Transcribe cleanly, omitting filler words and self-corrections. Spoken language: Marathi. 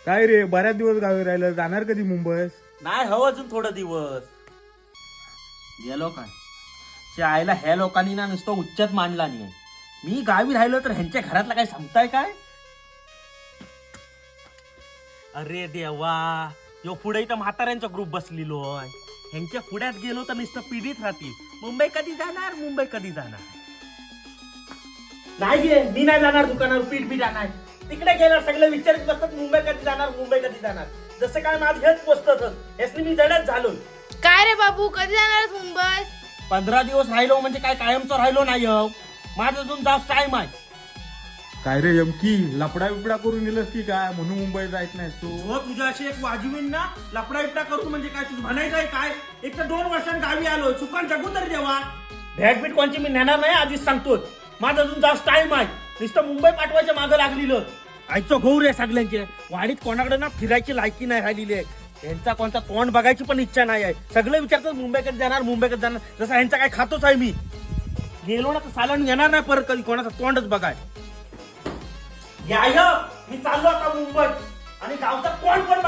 काय रे बऱ्याच दिवस गावी राहिलं, जाणार कधी मुंबईस? नाही हवं अजून थोडा दिवस. गेलो काय त्या आईला ह्या लोकांनी ना नुसतं उच्चात मांडला नाही. मी गावी राहिलो तर ह्यांच्या घरातला काय सांगताय काय? अरे देवा, यो पुढे इथं म्हाताऱ्यांचा ग्रुप बसलेलो आहे. ह्यांच्या पुढ्यात गेलो तर नुसतं पिढीत राहतील. मुंबई कधी जाणार, मुंबई कधी जाणार. नाही गे, मी नाही जाणार दुकानावर, पीठ बी जाणार. तिकडे गेल्यावर सगळे विचारित बसतात मुंबई कधी जाणार, मुंबई कधी जाणार. जसं काय माझं हेच बसतं, यासनी मी जडच झालो. काय रे बाबू, कधी जाणार मुंबई? 15 दिवस राहिलो म्हणजे काय कायमचं राहिलो नाही. माझं अजून जास्त टाइम आहे. काय रे यमकी, लपडा बिपडा करून गेलस की काय म्हणून मुंबई जायत नाही तू? हो तुझ्या अशी एक वाजवीन ना, लपडा बिपडा करून म्हणजे काय तुझं म्हणायचं आहे काय? एक तर 2 वर्षांनी गावी आलो, चुकान जगू तरी देवा. भेटबीट कोणची मी नेणार नाही, आधीच सांगतो. माझं अजून जास्त टाइम आहे. नुसतं मुंबई पाठवायच्या मागं लागलेलं. आईचं घोर आहे सगळ्यांचे. वाडीत कोणाकडे ना फिरायची लायकी नाही राहिलेली आहे. यांचा कोणता तोंड बघायची पण इच्छा नाही आहे. सगळे विचारतात मुंबई कधी जाणार, मुंबई कधी जाणार. जसं ह्यांचा काय खातोच आहे मी. गेलो ना तर सालान येणार नाही परत कधी कोणाचं तोंडच बघाय. या मी चाललो आता मुंबईत आणि गावचा तोंड पण